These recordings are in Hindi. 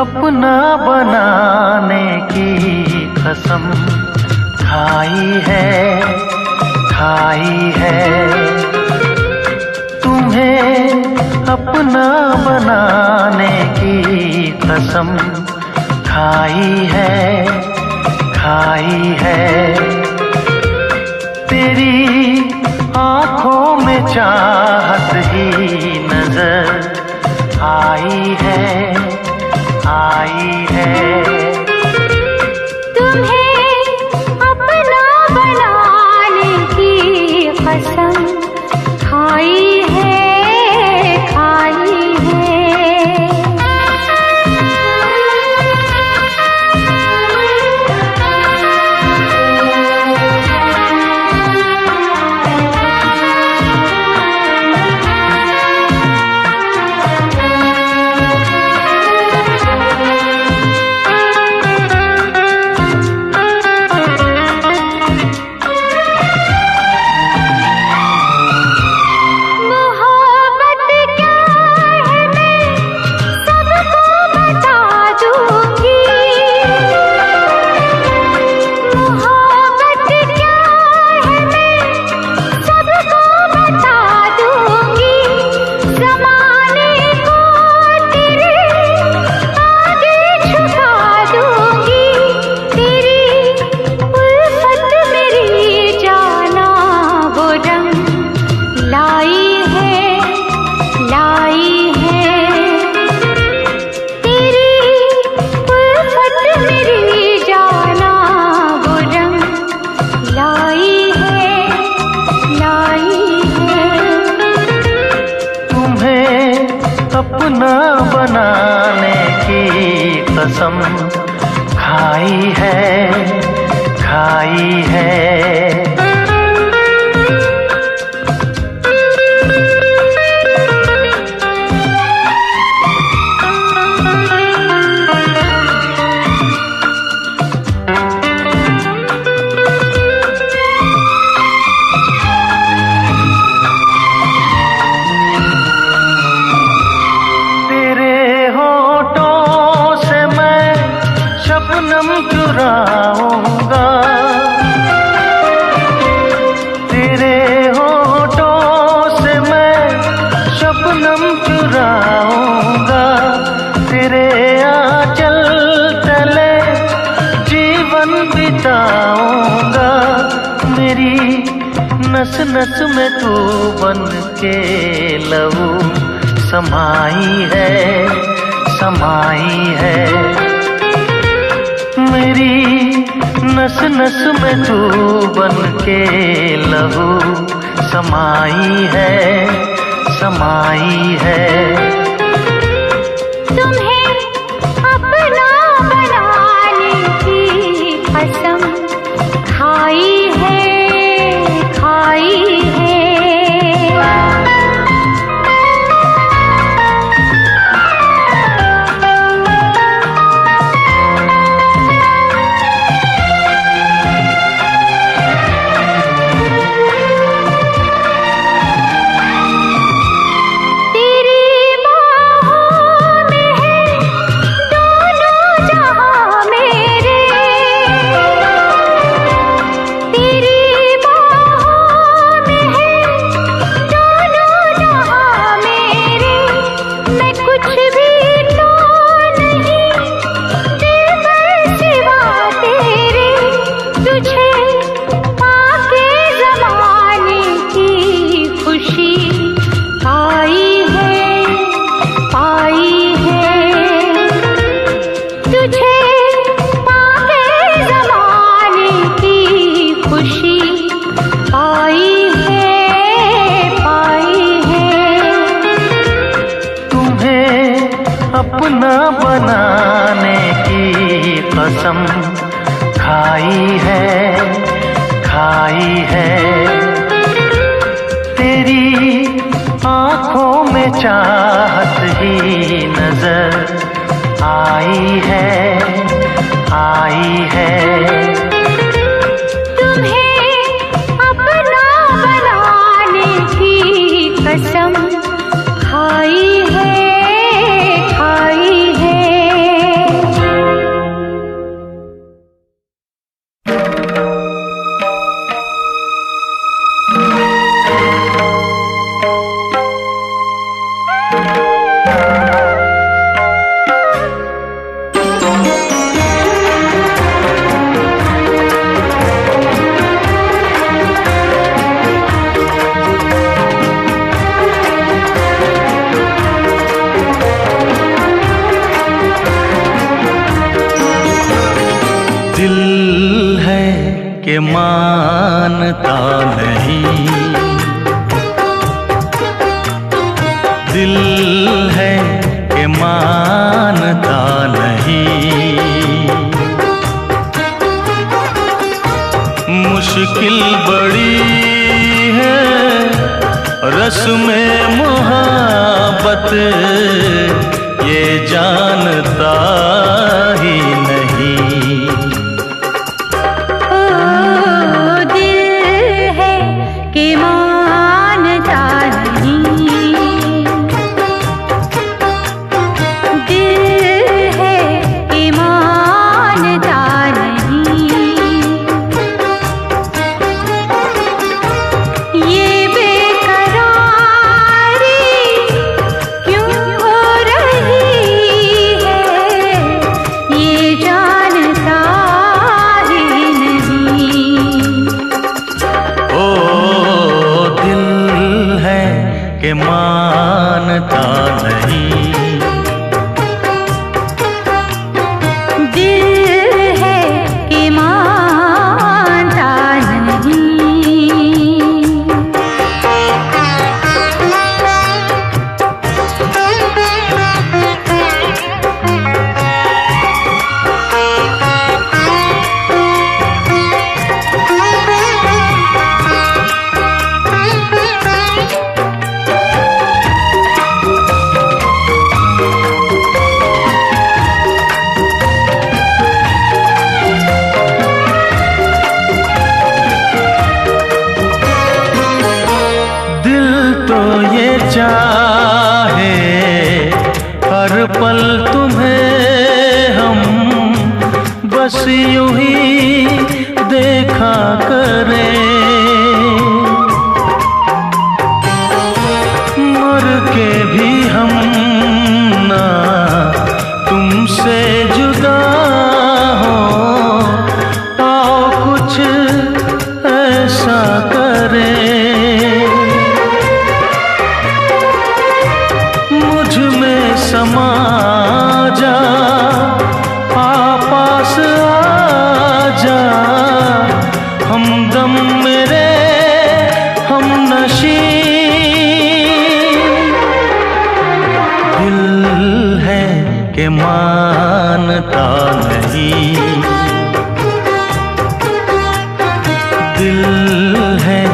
अपना बनाने की कसम खाई है तुम्हें अपना बनाने की कसम खाई है तेरी आँखों में चाहत ही नजर आई है तुम्हें अपना बनाने की कसम खाई है अपना बनाने की कसम खाई है शबनम चुराऊंगा तेरे होठों से मैं शबनम चुराऊंगा तेरे आंचल तले जीवन बिताऊंगा मेरी नस नस में तू बन के लहू समाई है मेरी नस नस में तू बन के लहू समाई है तुम्हें अपना बनाने की कसम खाई है अपना बनाने की कसम खाई है तेरी आँखों में चाहत ही नजर आई है तुम्हें अपना बनाने की कसम खाई है मानता नहीं। दिल है कि मानता नहीं। मुश्किल बड़ी है रस्म मोहब्बत, ये जानता ही नहीं। के मानता नहीं। दिल है कि मानता चाहे हर पल तुम्हें हम बस यूं ही देखा करें। मर के भी हम ना तुमसे जुदा हो, आओ कुछ ऐसा करें। समा जा पास आ जा, हमदम मेरे हम नशी। दिल है कि मानता नहीं। दिल है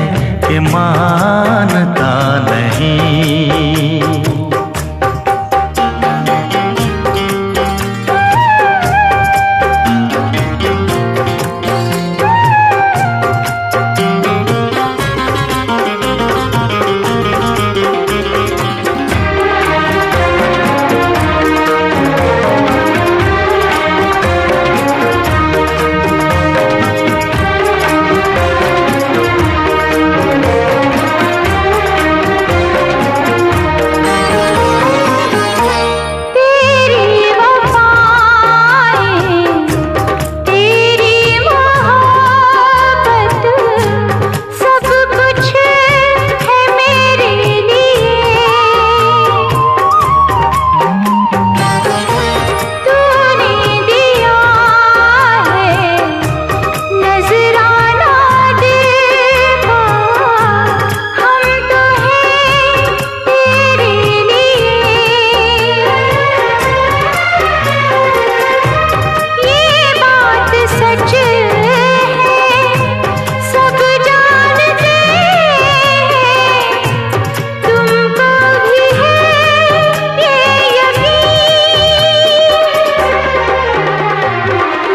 कि मानता नहीं।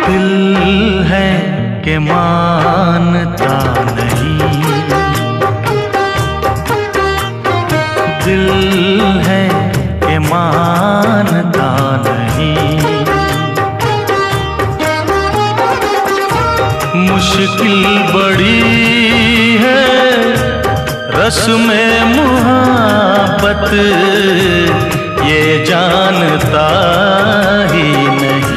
दिल है कि मानता नहीं। दिल है कि मानता नहीं। मुश्किल बड़ी है रस्म मोहब्बत, ये जानता ही नहीं।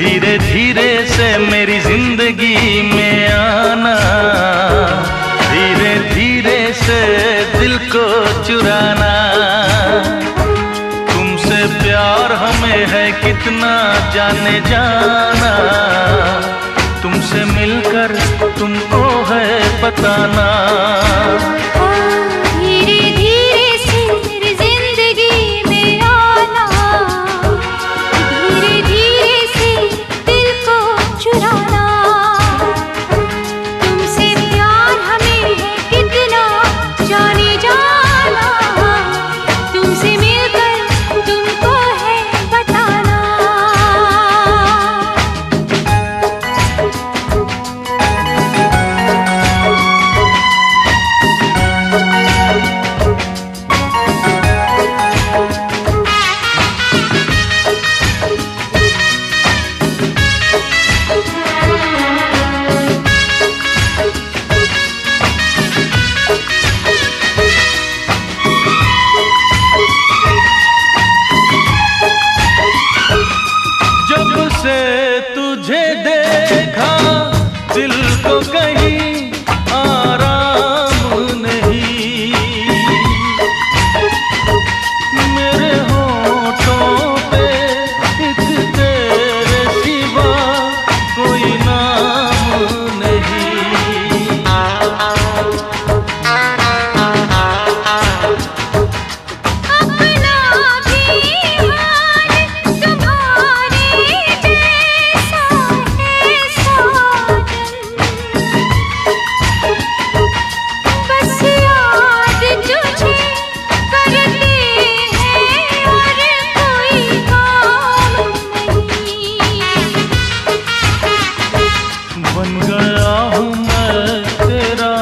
धीरे धीरे से मेरी जिंदगी में आना, धीरे धीरे से दिल को चुराना। तुमसे प्यार हमें है कितना जाने जाना, तुमसे मिलकर तुमको है बताना। धीरे धीरे से मेरी जिंदगी में आना, धीरे धीरे से दिल को चुराना। तुमसे प्यार हमें है कितना जाने जाना, तुमसे मिलकर तुमको है बताना। जब से तुझे देखा दिल को कहीं आराम नहीं, मेरे होठों पे एक तेरे सिवा कोई नाम नहीं। अपना भी हाल तुम्हारे जैसा है साजन, बस याद तुझे करते हैं और कोई काम नहीं। बन गया हूँ मैं तेरा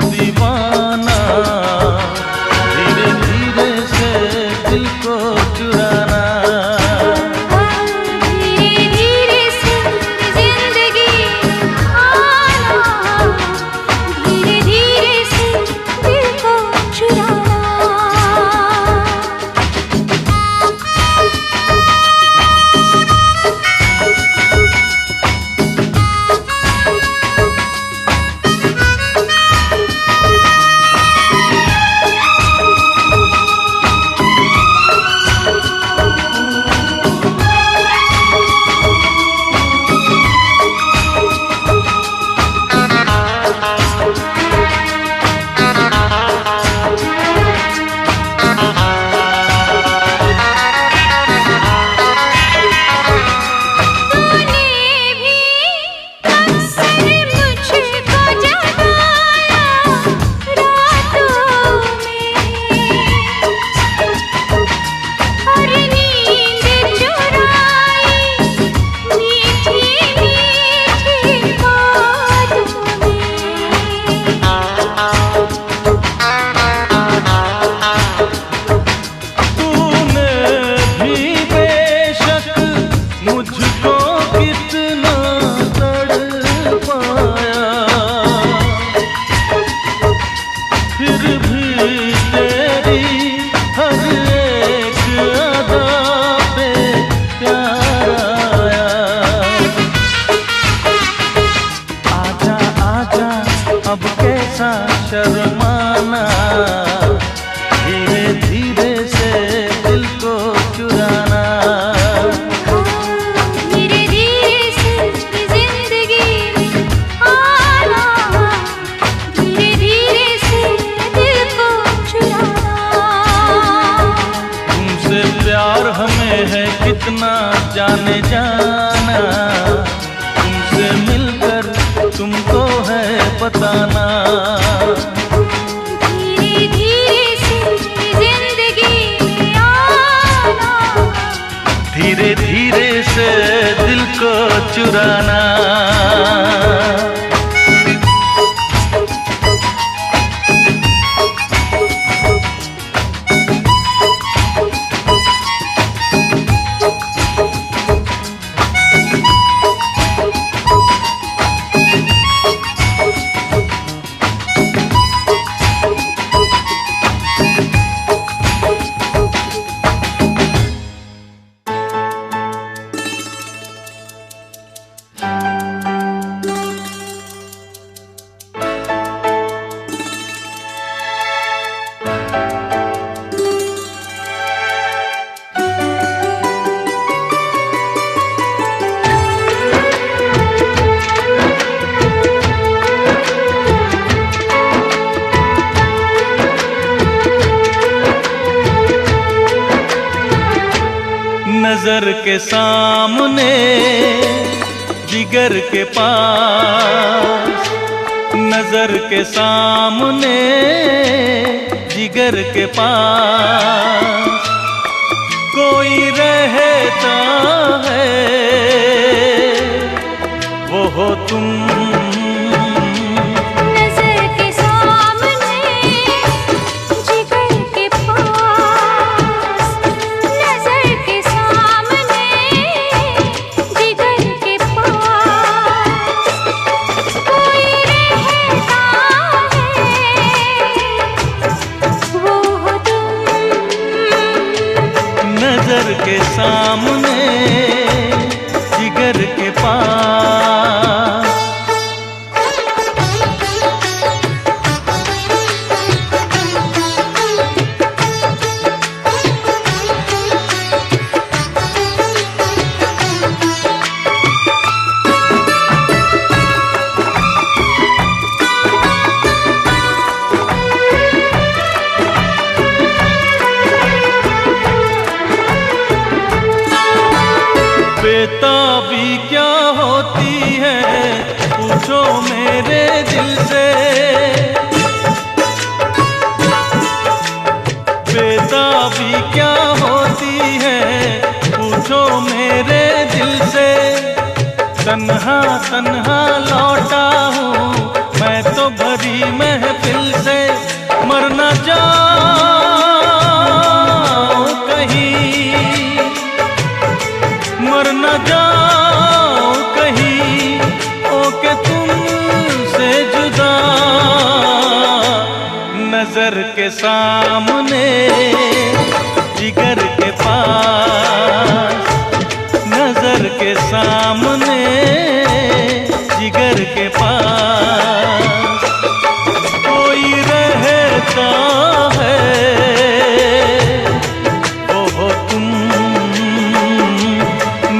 दीवाना, धीरे धीरे से दिल को चुराना। धीरे धीरे से जिंदगी आना, धीरे धीरे से दिल को चुराना। तूने भी अक्सर मुझको जगाया रातों में, और नींद चुराई मीठी मीठी बातों में। तूने भी बेशक मुझको कितना तड़पाया, फिर भी तेरी हर एक अदा पे प्यार आया। आजा आजा अब कैसा शर्माना, धीरे धीरे से दिल को चुराना। धीरे धीरे से जिंदगी में आना, धीरे धीरे से दिल को चुराना। तुमसे प्यार हमें है कितना जाने जाना, तुमसे मिलकर तुमको है बताना। धीरे धीरे से जिंदगी में आना, धीरे धीरे से दिल को चुराना। नजर के सामने जिगर के पास, नजर के सामने जिगर के पास कोई रहता है, वो हो तुम। नजर के सामने जिगर के पास। बेताबी क्या होती है पूछो मेरे दिल से, बेताबी क्या होती है पूछो मेरे दिल से। तन्हा तन्हा लौटा हूँ मैं तो भरी महफिल से, मर न जाऊं कहीं, मर न जाओ कहीं ओके तुमसे जुदा। नजर के सामने जिगर के पास, नजर के सामने जिगर के पास कोई रहता है, वो हो तुम।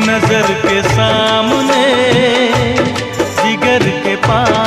नजर के सामने जिगर के पास।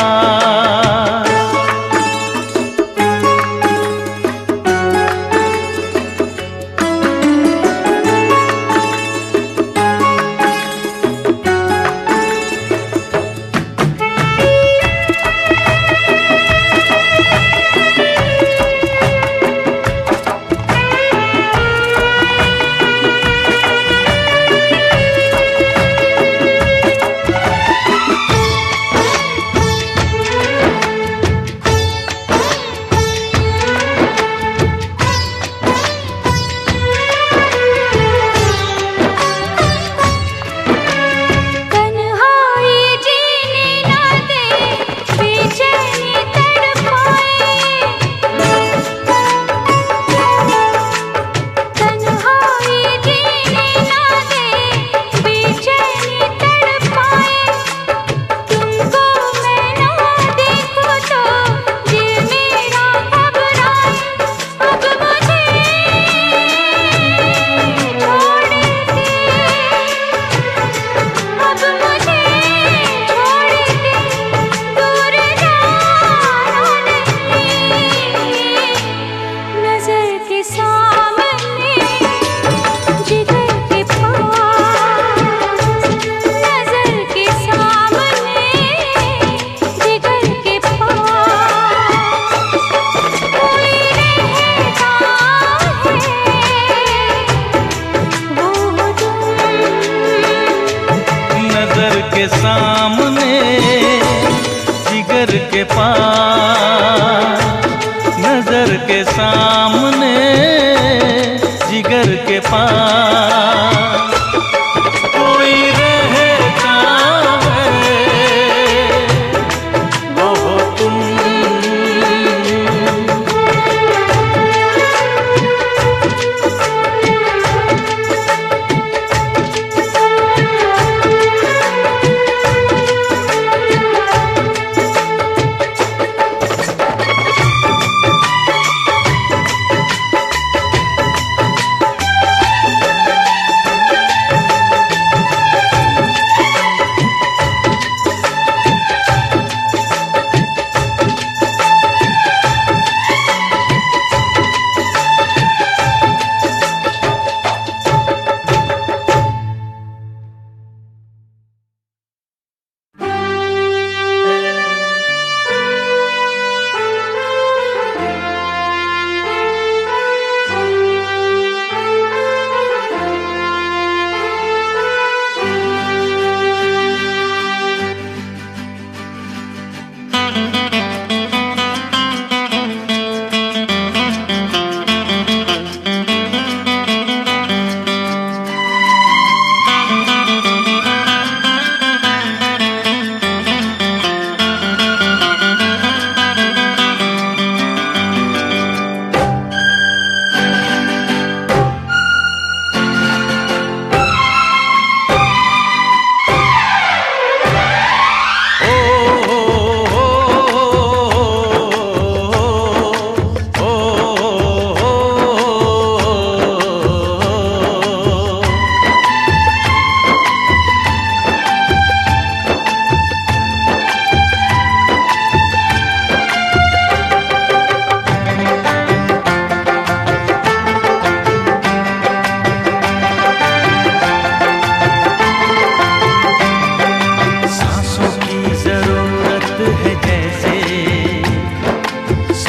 के सामने जिगर के पास, नजर के सामने जिगर के पास कोई रहता है, वो हो तुम।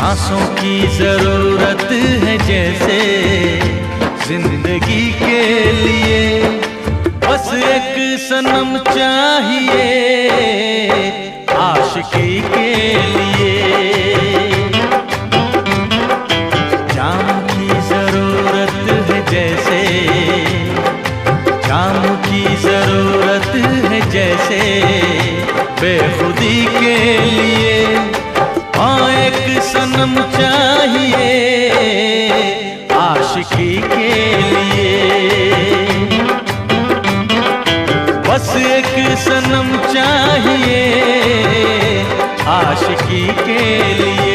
सांसों की जरूरत है जैसे जिंदगी के लिए, बस एक सनम चाहिए आशिकी के लिए। जाम की जरूरत है जैसे, जाम की जरूरत है जैसे बेखुदी के लिए। हाँ एक सनम चाहिए आशिकी के लिए, बस एक सनम चाहिए आशिकी के लिए।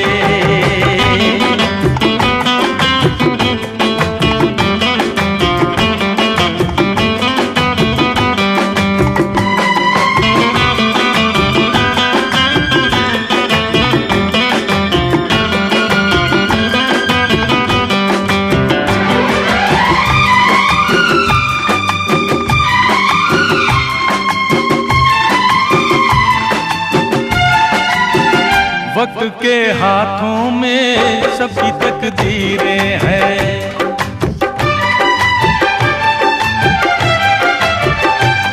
वक्त के हाथों में सबकी तकदीरें हैं,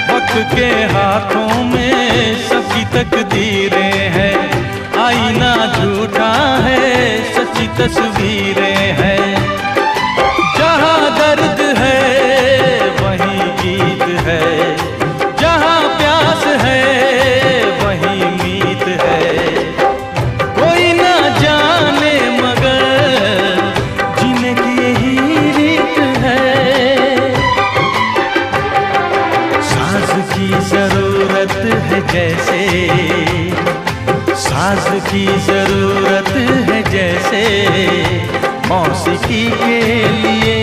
वक्त के हाथों में सबकी तकदीरें हैं। आईना झूठा है सच्ची तस्वीरें हैं। जहाँ दर्द है वहीं गीत है, जहाँ प्यास है वहीं मीत है। कोई ना जाने मगर जीने की यही रीत है। साज की जरूरत है जैसे, साज की जरूरत है जैसे मौसीकी के लिए,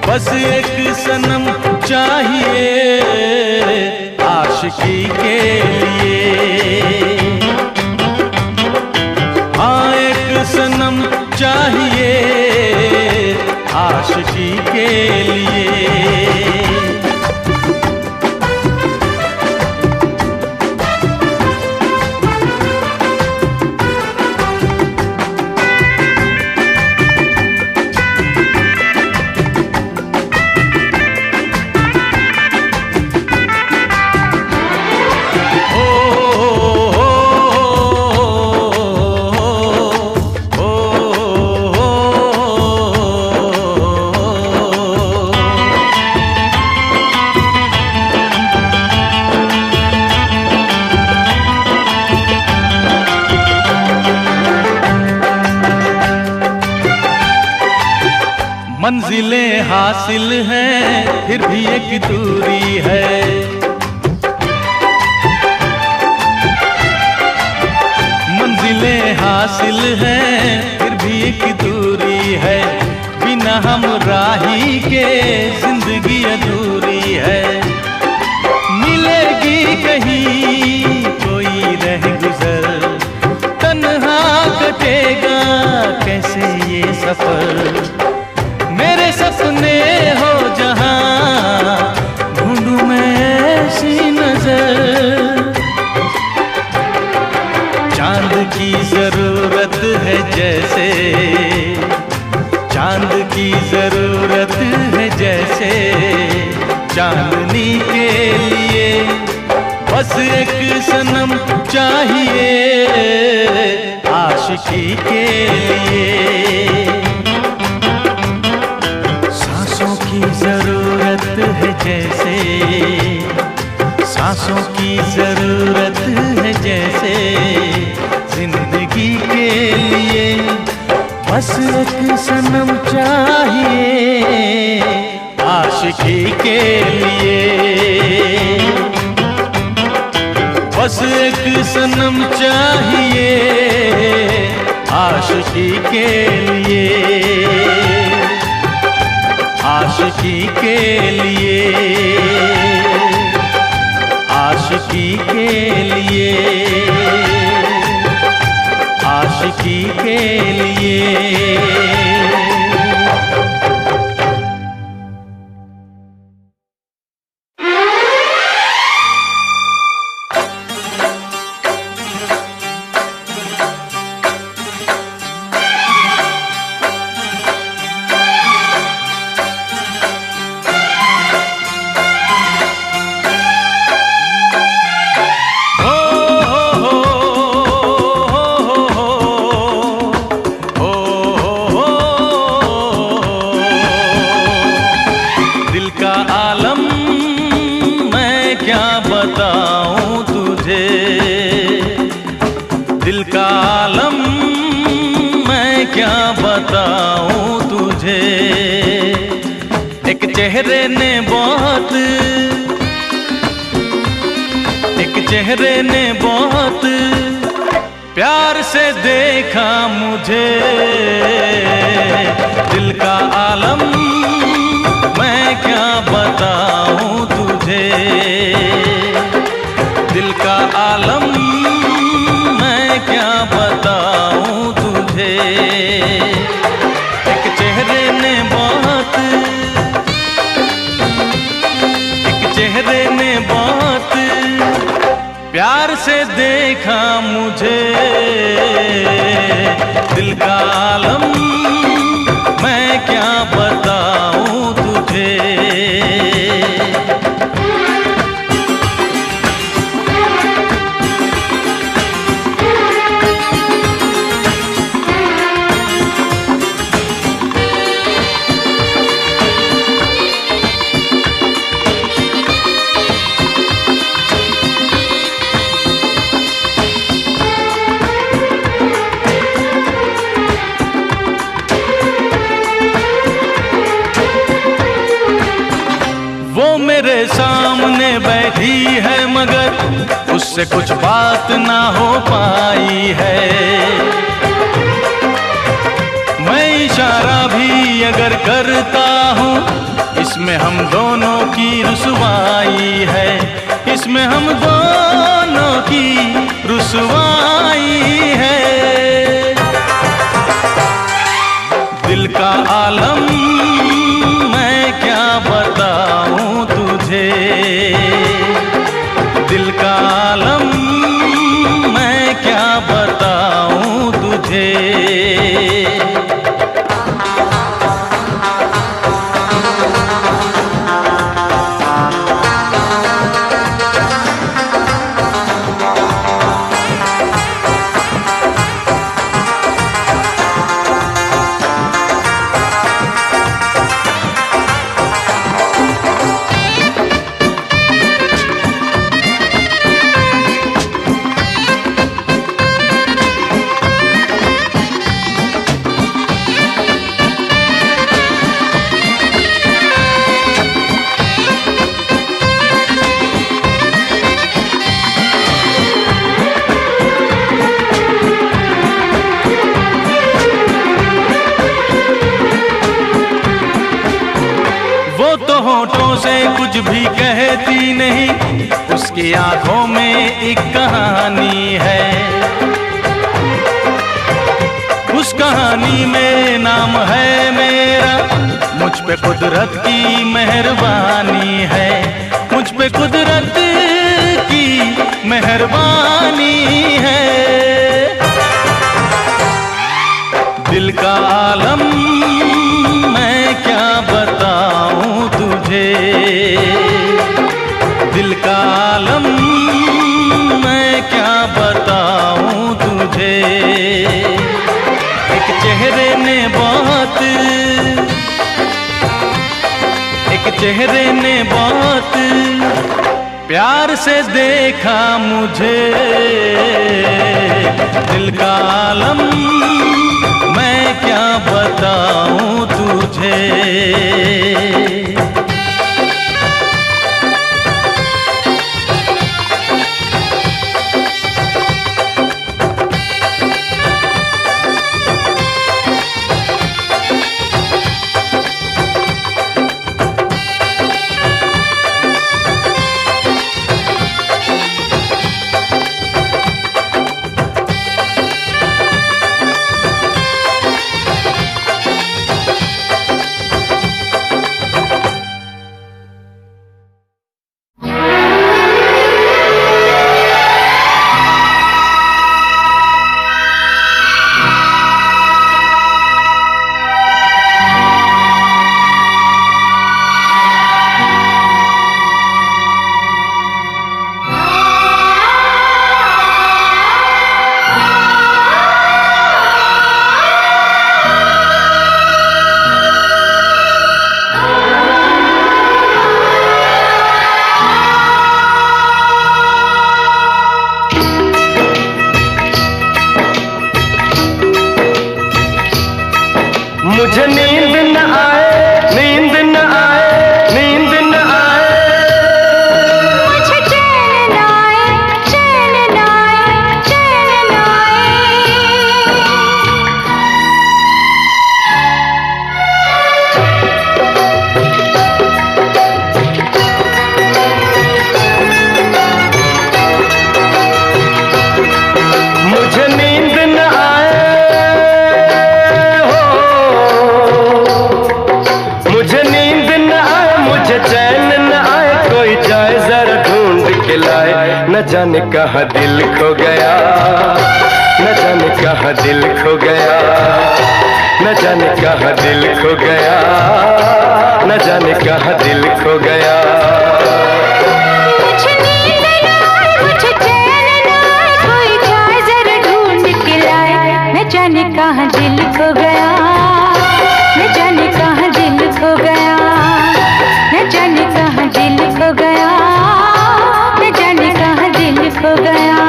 बस एक सनम चाहिए आशिकी के लिए। हाँ एक सनम चाहिए आशिकी के लिए। मंजिलें हासिल हैं फिर भी एक दूरी है, मंजिलें हासिल हैं फिर भी एक दूरी है। बिना हम राही के जिंदगी अधूरी है। मिलेगी कहीं कोई रह गुजर, तन्हा कटेगा कैसे ये सफर। मेरे सपने हो जहां ढूंढूं मैं ऐसी नजर। चांद की जरूरत है जैसे, चांद की जरूरत है जैसे चांदनी के लिए, बस एक सनम चाहिए आशिकी के लिए। सांसों की जरूरत है जैसे, सांसों की जरूरत है जैसे जिंदगी के लिए, बस एक सनम चाहिए आशिकी के लिए। बस एक सनम चाहिए आशिकी के लिए, आशिकी के लिए, आशिकी के लिए, आशिकी के लिए। बताऊं तुझे, दिल का आलम मैं क्या बताऊं तुझे। एक चेहरे ने बहुत, एक चेहरे ने बहुत प्यार से देखा मुझे, दिल का आलम मैं क्या बताऊं तुझे, दिल का आलम मैं क्या बताऊं तुझे। एक चेहरे ने बहुत, एक चेहरे ने बहुत प्यार से देखा मुझे, दिल का आलम मैं क्या बताऊं तुझे। वो मेरे सामने बैठी है मगर उससे कुछ बात ना हो पाई है, मैं इशारा भी अगर करता हूँ इसमें हम दोनों की रुसवाई है, इसमें हम दोनों की रुसवाई है। दिल का आलम मैं क्या बताऊं तुझे, दिल का आलम मैं क्या बताऊं तुझे। वो तो होठों से कुछ भी कहती नहीं, उसकी आंखों में एक कहानी है, उस कहानी में नाम है मेरा, मुझ पे कुदरत की मेहरबानी है, मुझ पे कुदरत की मेहरबानी है। दिल का आलम मैं क्या बताऊं तुझे, दिल का आलम मैं क्या बताऊं तुझे। एक चेहरे ने बहुत, एक चेहरे ने बहुत प्यार से देखा मुझे, दिल का आलम मैं क्या बताऊं तुझे। लाए, न जाने कहाँ दिल खो गया, न जाने कहाँ दिल खो गया, न जाने कहाँ दिल खो गया, न जाने कहाँ दिल खो गया। मुझे नींद न आए, मुझे चैन न आए, कोई जाए जरा ढूंढ के लाए, न जाने कहाँ दिल खो गया, न जाने कहाँ दिल खो गया, न जाने कहाँ दिल खो गया, न जाने कहाँ दिल खो गया।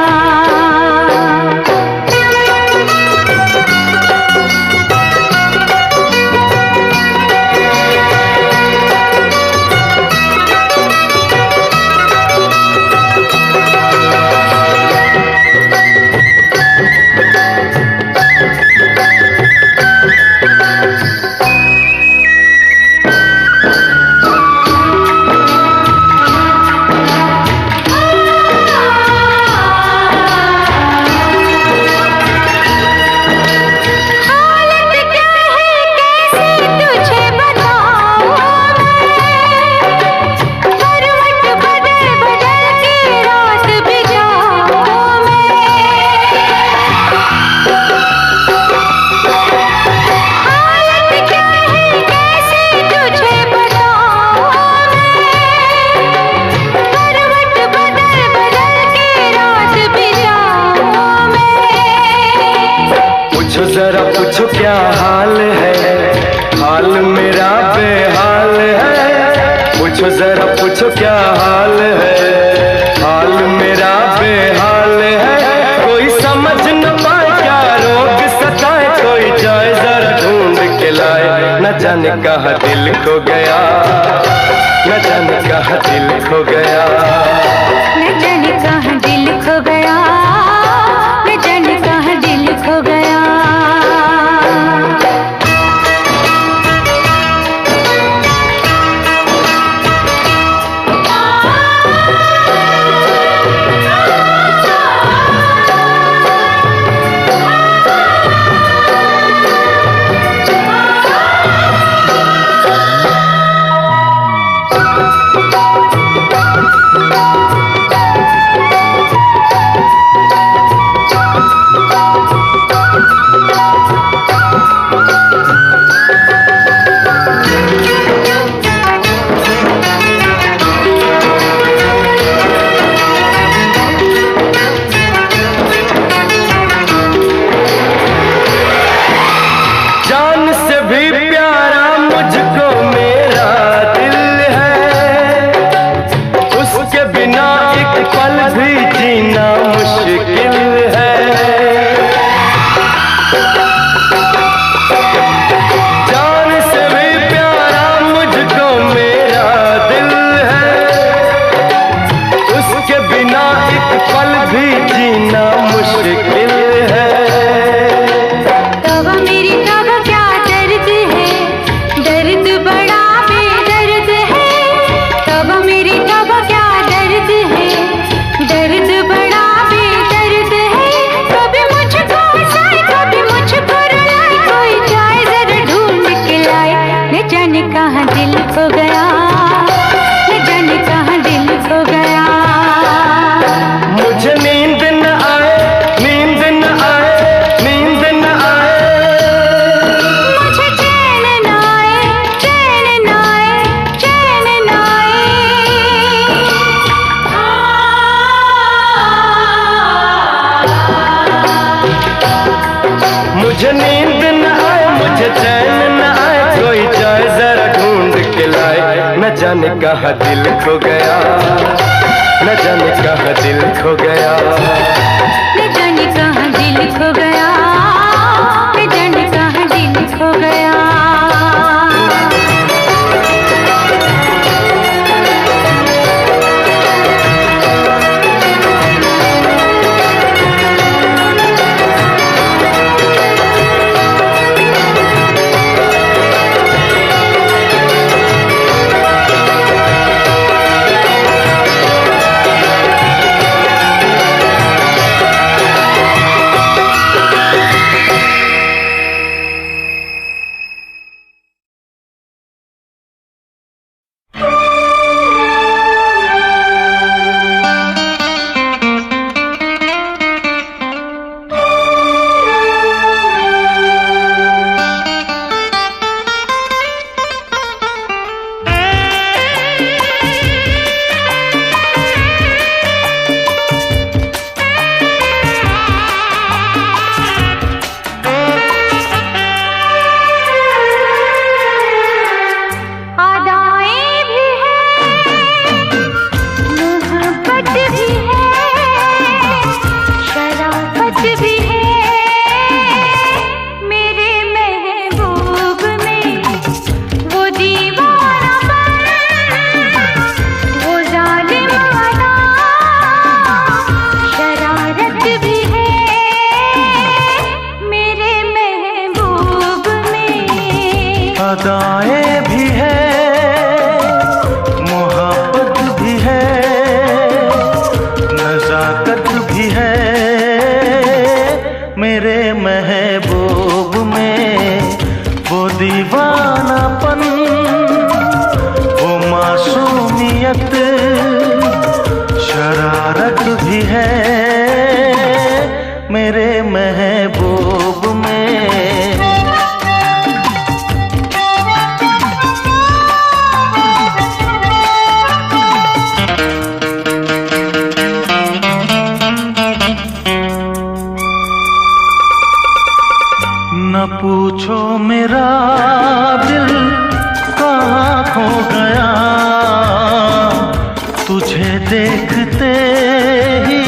जरा पूछो क्या हाल है, हाल मेरा बेहाल है। पूछो जरा पूछो क्या हाल है, हाल मेरा बेहाल है। कोई समझ न पाए क्या रोग सताए, कोई जाए जरा ढूंढ के लाए, न जाने कहाँ दिल खो गया, न जाने कहाँ दिल खो गया, न जाने कहाँ दिल खो गया, न जाने कहाँ दिल खो गया। मुझे नींद न आए, मुझे चैन न आए, कोई जाए जरा ढूंढ के लाए, न जाने कहाँ दिल खो गया, न जाने कहाँ दिल खो गया, न जाने कहाँ दिल खो गया, न जाने कहाँ दिल खो गया। नजाकत भी है मेरे महबूब में, वो दीवानापन, वो मासूमियत, शरारत भी है मेरे महबूब में। न पूछो मेरा दिल कहाँ खो गया, तुझे देखते ही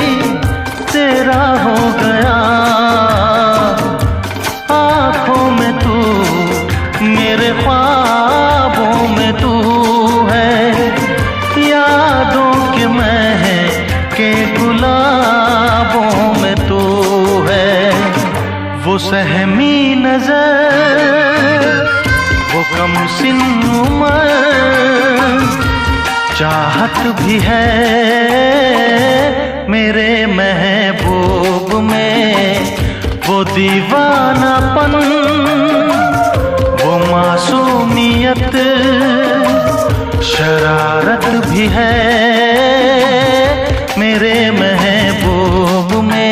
तेरा हो गया। आँखों में तू, मेरे ख्वाबों में तू है, यादों के महके गुलाबों में तू है। वो सहमी नजर, वो कम सिन उम्र, चाहत भी है मेरे महबूब में, वो दीवानापन, वो मासूमियत, शरारत भी है मेरे महबूब में।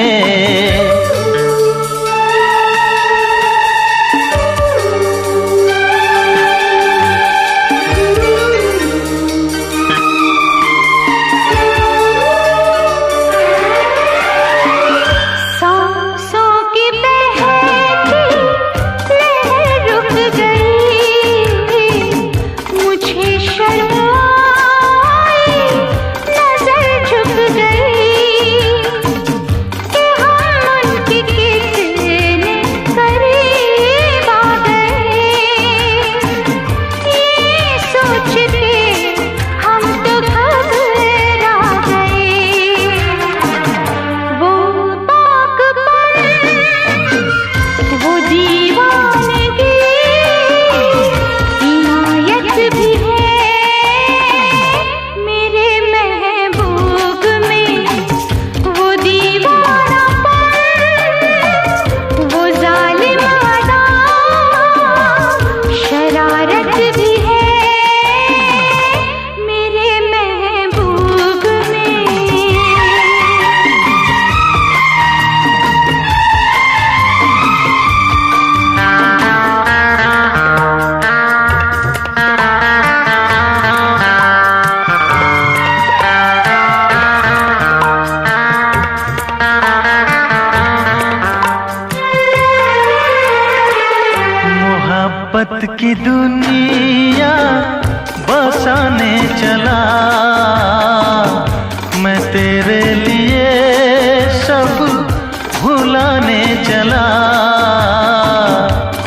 मोहब्बत की दुनिया बसाने चला, मैं तेरे लिए सब भुलाने चला।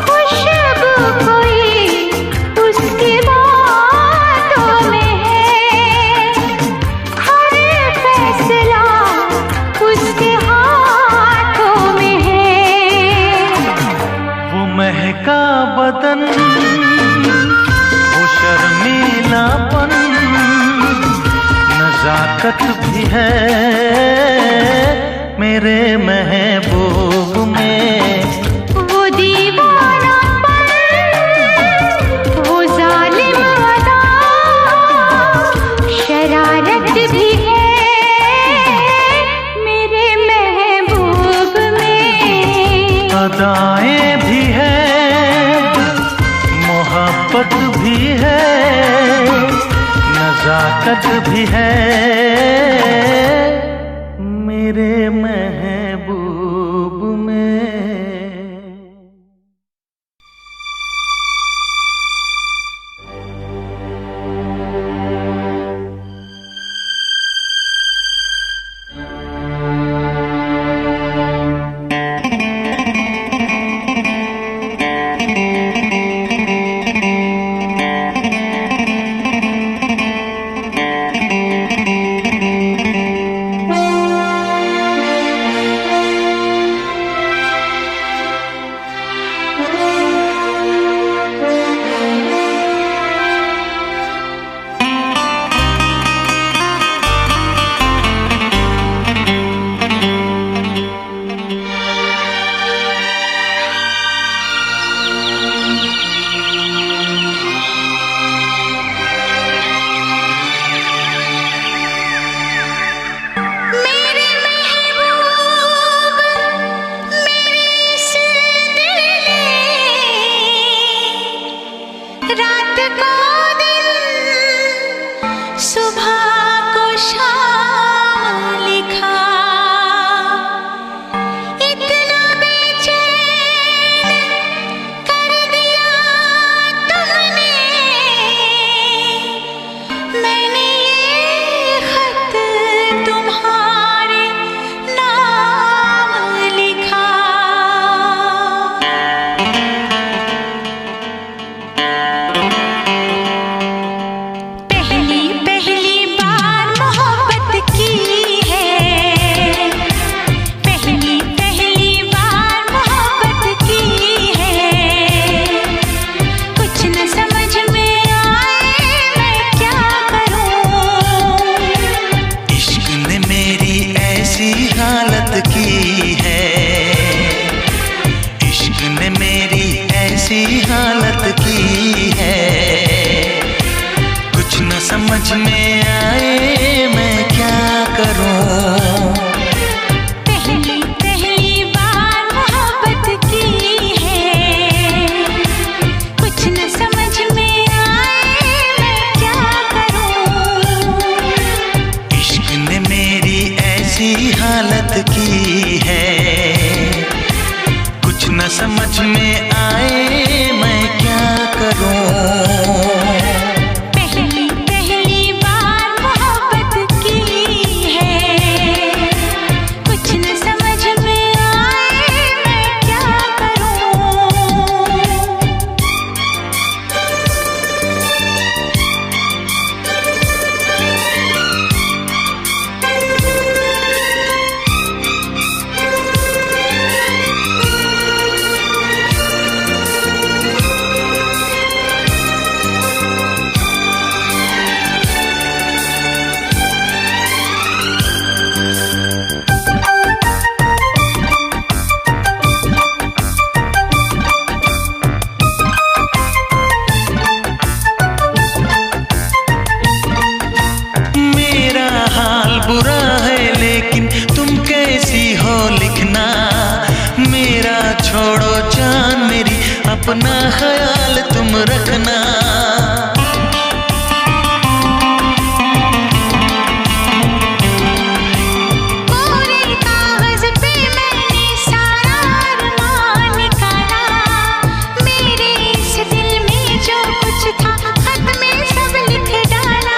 खुशबू कोई उसकी बातों में है, हर फैसला उसके हाथों में है। वो महका बदन, वो शर्मीलापन, नजाकत भी है मेरे महबूब में। वो दीवानापन, वो जालिम अदा, शरारत भी है मेरे महबूब में। अदाएं भी है, मोहब्बत भी है, नजाकत भी है मेरे महबूब में। शरारत की है। कुछ न समझ में आए मैं क्या करूं। पहली पहली बार मोहब्बत की है, कुछ न समझ में आए मैं क्या करूं। बुरा है लेकिन तुम कैसी हो लिखना। मेरा छोड़ो जान मेरी, अपना ख्याल तुम रखना। पूरे कागज पे मैंने सारा अरमान निकाला। मेरे इस दिल में जो कुछ था खत में सब लिख डाला।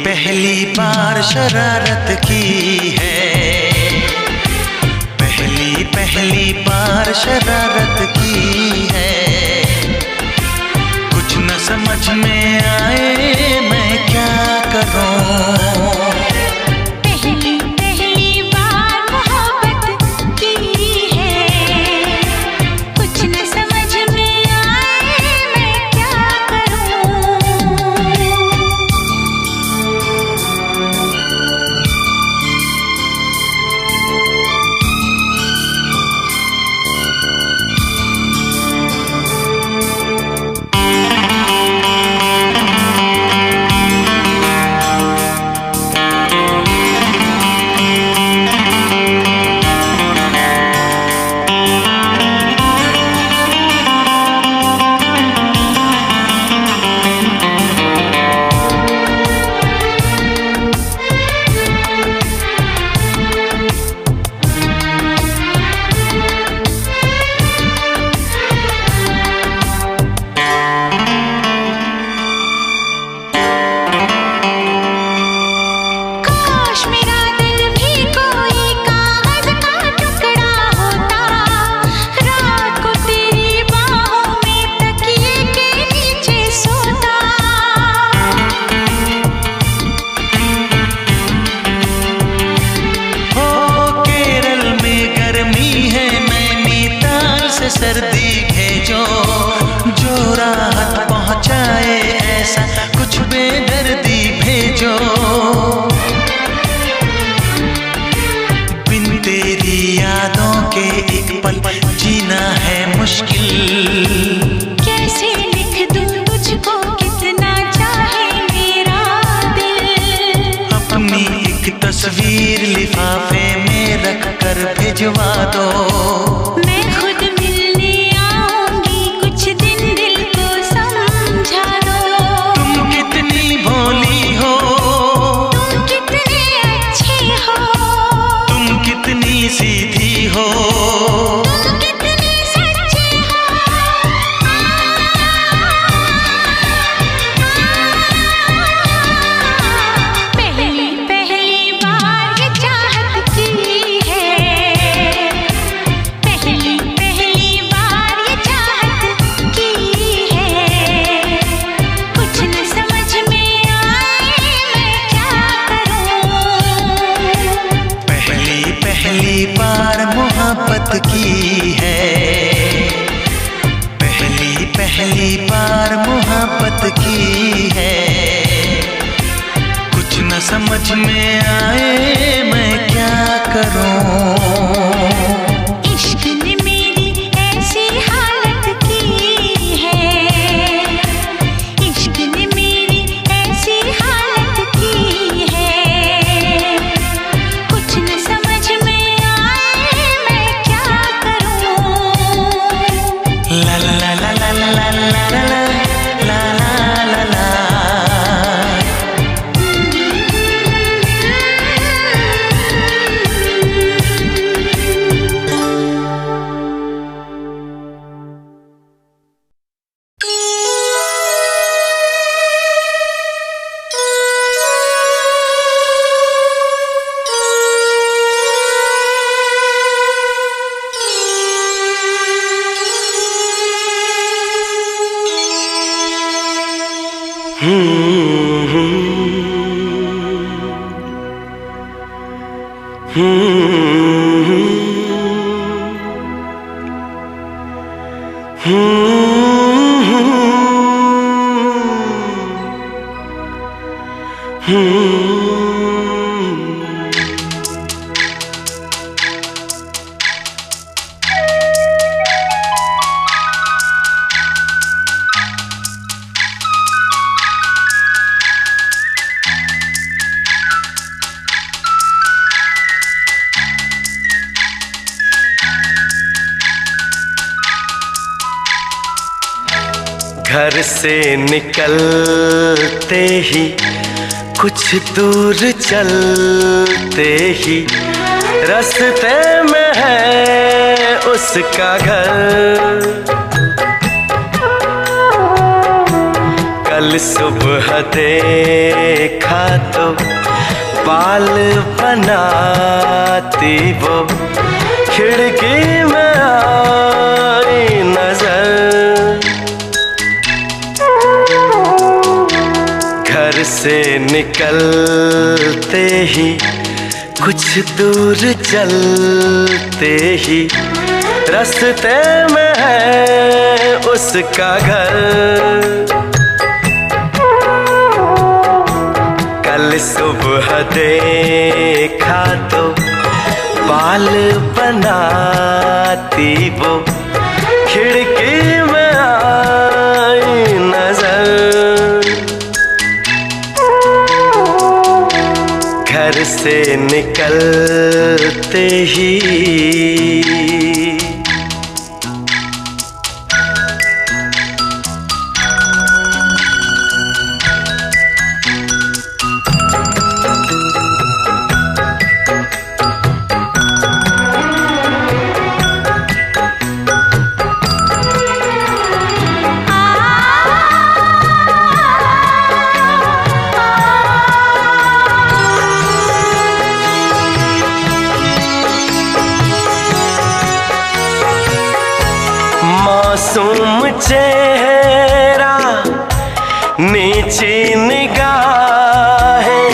पहली बार शरारत की है, पहली बार शरारत की है। कुछ न समझ में आए मैं क्या करूं। पहली बार मोहब्बत की है, कुछ न समझ में आए मैं क्या करूं। सर्दी भेजो जो राहत पहुंचाए, ऐसा कुछ बेदर्दी भेजो। बिन तेरी यादों के एक पल जीना है मुश्किल। कैसे लिख दूं तुझको कितना चाहे मेरा दिल। अपनी एक तस्वीर लिफाफे में रख कर भिजवा दो। मैं खुद मिलने आऊंगी, कुछ दिन दिल को समझा दो। तुम कितनी भोली हो, तुम कितने अच्छे हो, तुम कितनी सीधी हो, तुम कितने सच्चे हो। पहली बार ये चाहत की है, पहली बार ये चाहत की है। कुछ न समझ में आए मैं क्या करूं। पहली बार मोहब्बत की है, पहली बार मोहब्बत की है। कुछ न समझ में आए मैं क्या करूं। इश्क ने मेरी ऐसी हालत की है, इश्क ने मेरी ऐसी हालत की है। कुछ न समझ में आए मैं क्या करूं। ला ला ला ला ला ला ला ला ला ला ला घर से निकलते ही कुछ दूर चलते ही रास्ते में है उसका घर। कल सुबह देखा तो बाल बनाती वो खिड़की में आई नजर। घर से निकलते ही कुछ दूर चलते ही रास्ते में है उसका घर। कल सुबह देखा तो बाल बनाती वो खिड़की में आई नजर। घर से निकलते ही मासूम चेहरा नीची निगाहें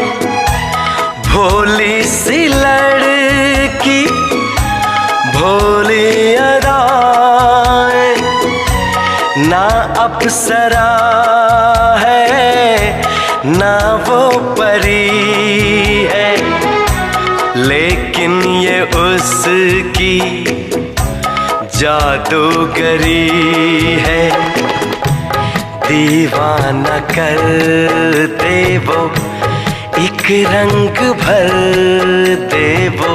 भोली सी लड़की भोली अदाएं। ना अप्सरा है ना वो परी है लेकिन ये उसकी जादूगरी है। दीवाना कर दे वो एक रंग भर दे वो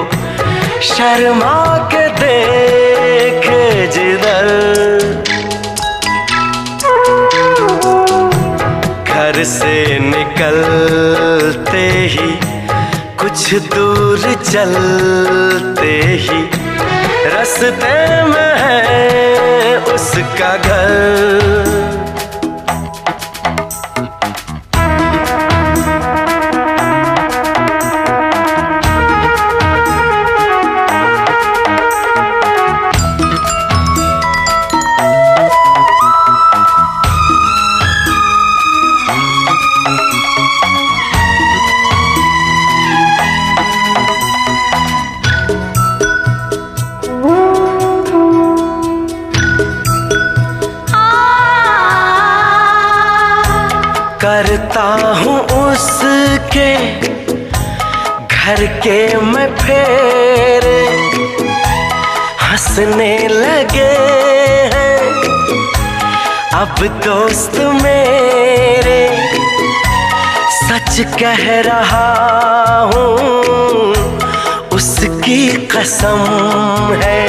शर्मा के देख जिधर। घर से निकलते ही कुछ दूर चलते ही रास्ते में है उसका घर। करता हूँ उसके घर के मैं फेरे हंसने लगे हैं अब दोस्त मेरे। सच कह रहा हूँ उसकी कसम है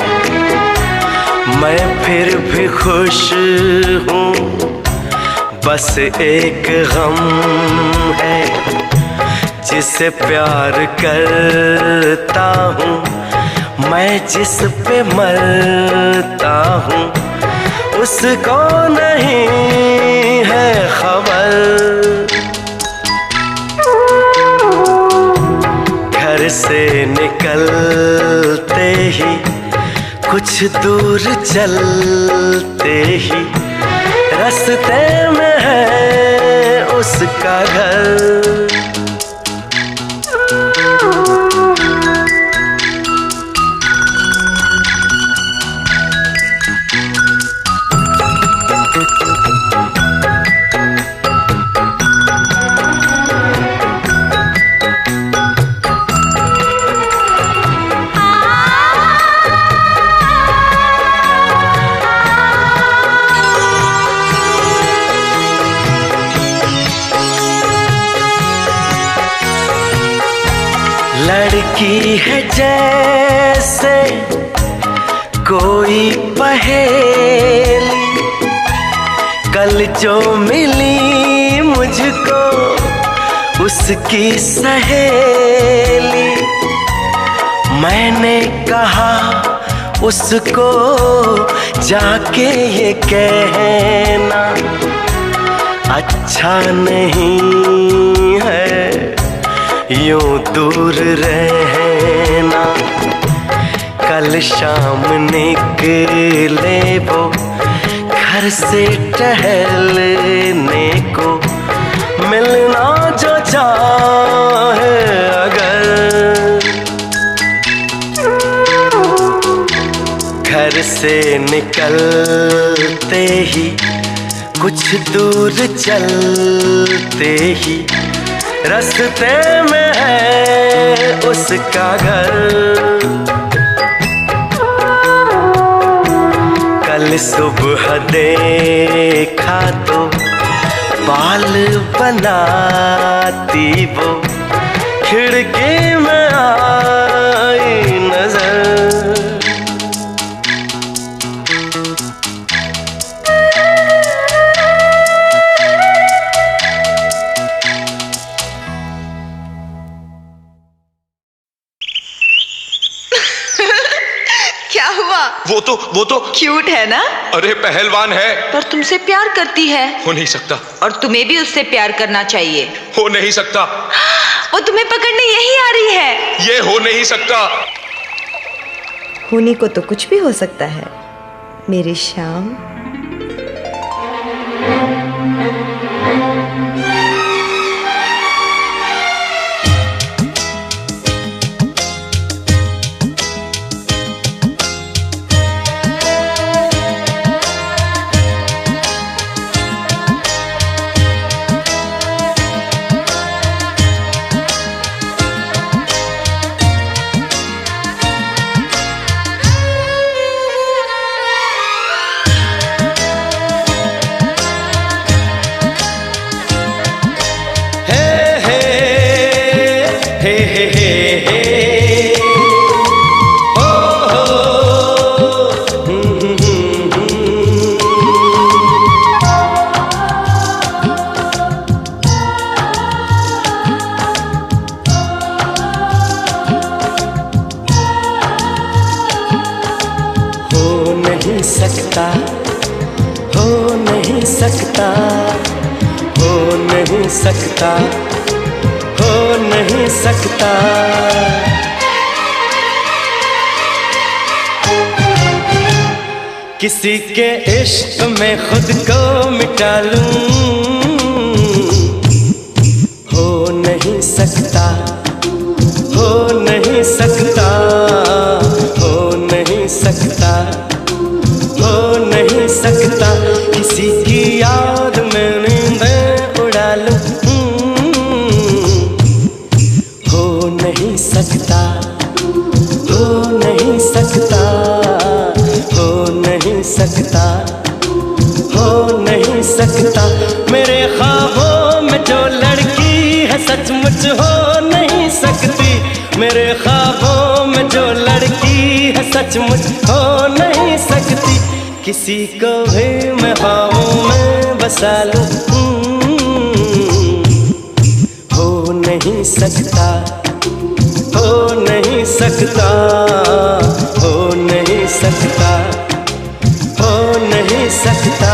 मैं फिर भी खुश हूँ। बस एक गम है जिसे प्यार करता हूँ मैं जिस पे मरता हूँ उसको नहीं है खबर। घर से निकलते ही कुछ दूर चलते ही रास्ते में है उस उसका घर। लड़की है जैसे कोई पहेली, कल जो मिली मुझको उसकी सहेली। मैंने कहा उसको जाके ये कहना अच्छा नहीं है यूं दूर रहना। कल शाम निकले वो घर से टहलने को, मिलना जो चाहे अगर। घर से निकलते ही कुछ दूर चलते ही रास्ते में है उसका घर। कल सुबह देखा तो बाल बनाती वो खिड़की में आई नजर। वो तो क्यूट है ना? अरे पहलवान है। पर तुमसे प्यार करती है। हो नहीं सकता। और तुम्हें भी उससे प्यार करना चाहिए। हो नहीं सकता। वो तुम्हें पकड़ने यही आ रही है। ये हो नहीं सकता। होने को तो कुछ भी हो सकता है मेरी शाम। सकता, हो नहीं सकता, हो नहीं सकता, हो नहीं सकता। किसी के इश्क में खुद को मिटा लूं, हो नहीं सकता, हो नहीं सकता, हो नहीं सकता, हो नहीं सकता। किसी की याद में नींदें उड़ा लूं, हो नहीं सकता, हो नहीं सकता, हो नहीं सकता, हो नहीं सकता। मेरे ख्वाबों में जो लड़की है सचमुच हो नहीं सकती, मेरे ख्वाबों में जो लड़की है सचमुच हो नहीं सकती। किसी को भी मैं ख्वाबों में बसा लूं, हो नहीं सकता, हो नहीं सकता, हो नहीं सकता, हो नहीं सकता।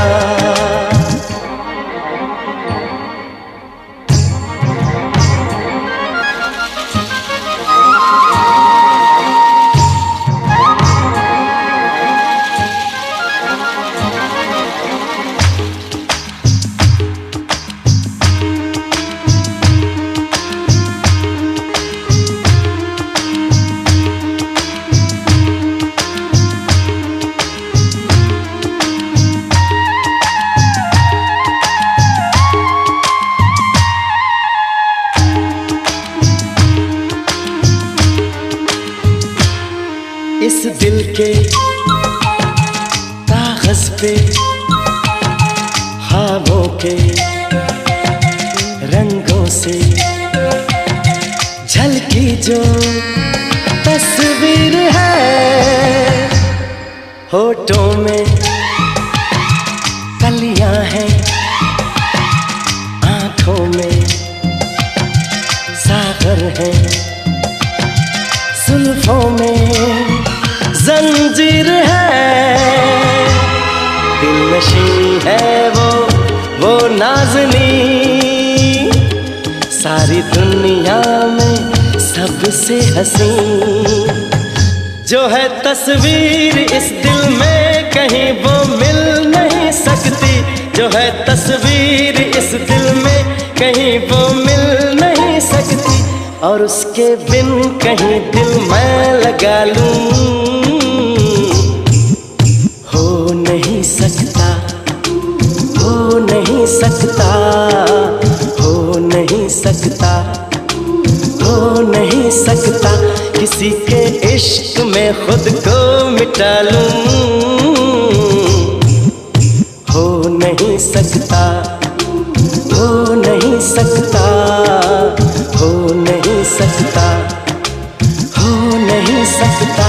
के कागज पे ख्वाबों के रंगों से झलकी जो तस्वीर है, होठों में कलियां हैं, आंखों में सागर है, जुल्फों में जंजीर है, दिलनशी है वो नाज़नी, सारी दुनिया में सबसे हसी, जो है तस्वीर इस दिल में कहीं वो मिल नहीं सकती, जो है तस्वीर इस दिल में कहीं वो मिल नहीं सकती, और उसके बिन कहीं दिल मैं लगा लूं, हो नहीं सकता, हो नहीं सकता, हो नहीं सकता, हो नहीं सकता, किसी के इश्क में खुद को मिटा लूं, हो नहीं सकता, हो नहीं सकता, हो नहीं सकता, हो नहीं सकता।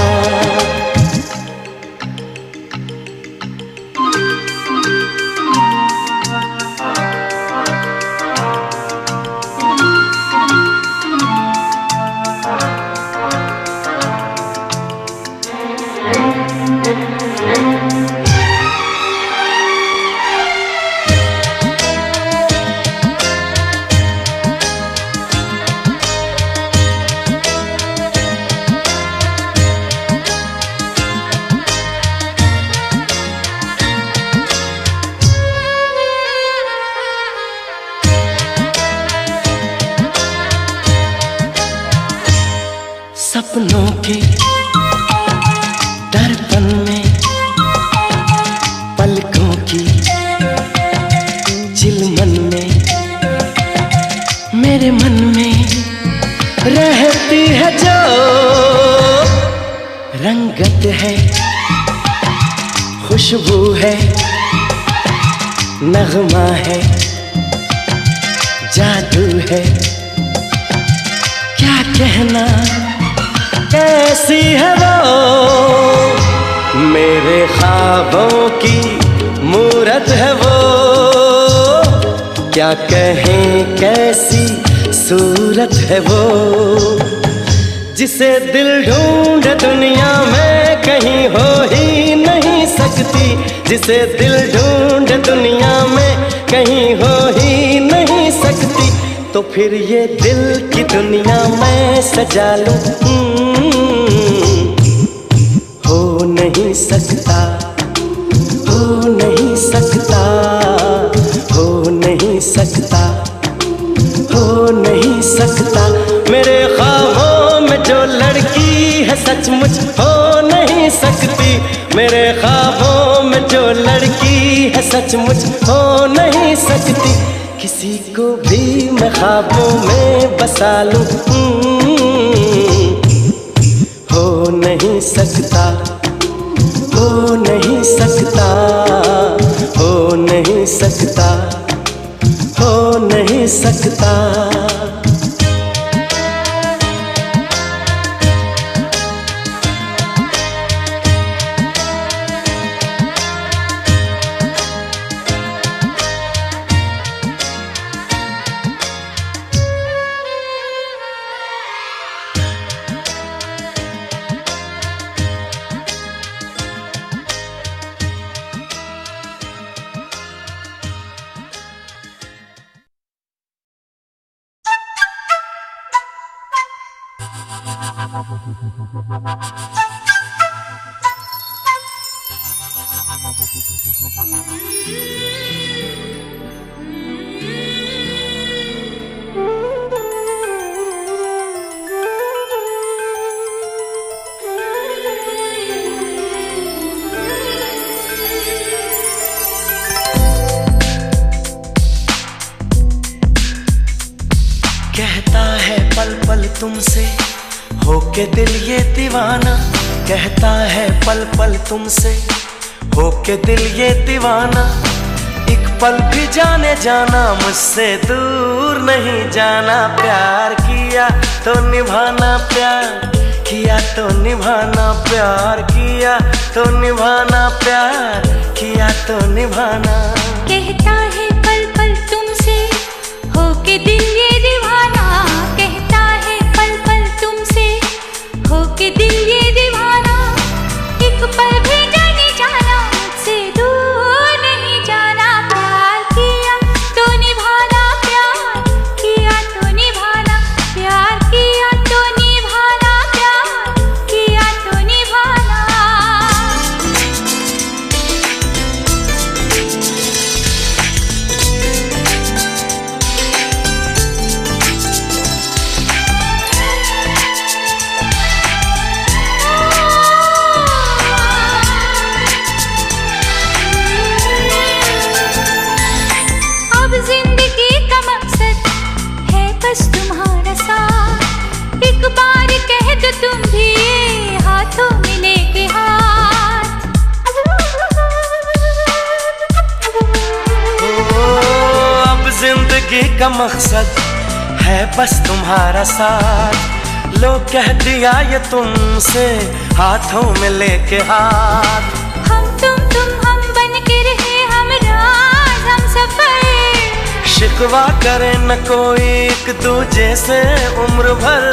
सपनों के दर्पण में पलकों की चिलमन में मेरे मन में रहती है जो रंगत है, खुशबू है, नगमा है, जादू है, क्या कहना कैसी है वो, मेरे ख्वाबों की मूरत है वो, क्या कहें कैसी सूरत है वो, जिसे दिल ढूंढ दुनिया में कहीं हो ही नहीं सकती, जिसे दिल ढूंढ दुनिया में कहीं हो ही नहीं सकती, तो फिर ये दिल की दुनिया मैं सजा लूं, हो नहीं सकता, हो नहीं सकता, हो नहीं सकता, हो नहीं सकता, मेरे ख्वाबों में जो लड़की है सचमुच हो नहीं सकती, मेरे ख्वाबों में जो लड़की है सचमुच हो नहीं सकती, किसी को भी मैं ख्वाबों में बसा लूं, हो नहीं सकता, हो नहीं सकता, हो नहीं सकता, हो नहीं सकता। कहता है पल पल तुमसे होके दिल ये दीवाना कहता है पल पल तुमसे, होके दिल ये दीवाना एक पल भी जाने जाना मुझसे दूर नहीं जाना। प्यार किया तो निभाना, प्यार किया तो निभाना, प्यार किया तो निभाना, प्यार किया तो निभाना। कहता है पल पल तुमसे, होके दिल ये दीवाना, कहता है पल पल तुमसे, होके दिल ये दीवाना एक पल भी जाने जाना मुझसे दूर नहीं जाना। प्यार किया तो निभाना, प्यार किया तो निभाना, प्यार किया तो निभाना, प्यार किया तो निभाना। अब जिंदगी का मकसद है बस तुम्हारा साथ, एक बार कह दो तुम भी ये हाथों में लेके हाथ। अब जिंदगी का मकसद है बस तुम्हारा साथ, लो कह दिया ये तुमसे हाथों में लेके हाथ। हम बन के रहे हम राज हम सफर, शिकवा करे न कोई एक दूजे से उम्र भर।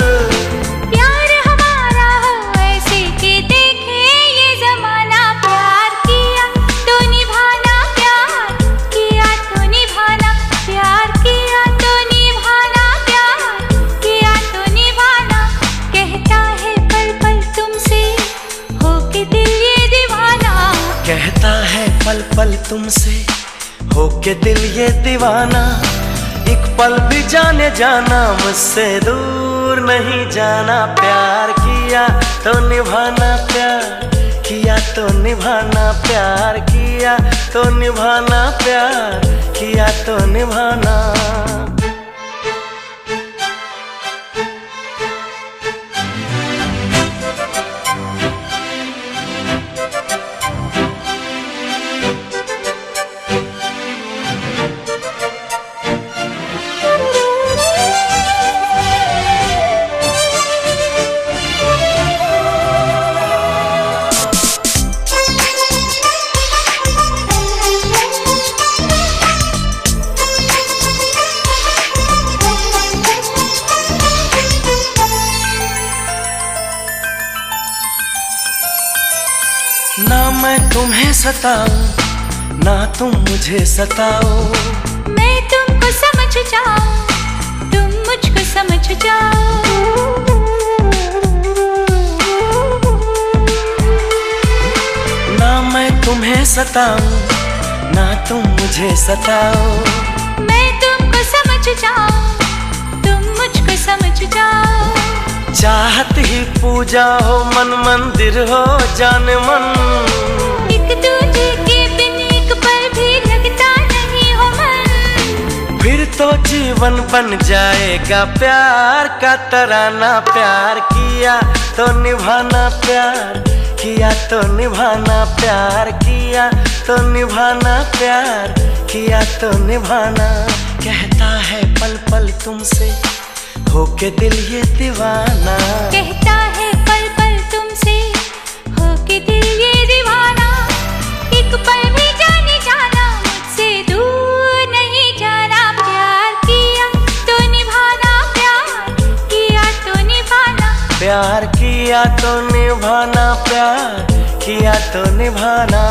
प्यार हमारा हो ऐसे कि देखे ये जमाना। प्यार किया तो निभाना, प्यार किया तो निभाना, प्यार किया तो निभाना, प्यार किया तो निभाना। कहता है पल पल तुमसे, होके दिल ये दीवाना, कहता है पल पल तुमसे, होके दिल ये दीवाना एक पल भी जाने जाना मुझसे दूर नहीं जाना। प्यार किया तो निभाना, प्यार किया तो निभाना, प्यार किया तो निभाना, प्यार किया तो निभाना। ना मैं तुम्हें सताऊं ना तुम मुझे सताओ, मैं तुमको समझ जाऊं तुम मुझको समझ जाओ। ना मैं तुम्हें सताऊं ना तुम मुझे सताओ, मैं तुमको समझ जाऊं तुम मुझको समझ जाओ। चाहत ही पूजा हो मन मंदिर हो जान मन, एक दूजे के बिन एक पल भी लगता नहीं हो मन। फिर तो जीवन बन जाएगा प्यार का तराना। प्यार किया तो निभाना, प्यार किया तो निभाना, प्यार किया तो निभाना, प्यार किया तो निभाना। कहता है पल पल तुमसे, होके दिल ये दीवाना, कहता है पल पल तुमसे, होके दिल ये दीवाना एक पल भी जाने जाना मुझसे दूर नहीं जाना। प्यार किया तो निभाना, प्यार किया तो निभाना, प्यार किया तो निभाना, प्यार किया तो निभाना।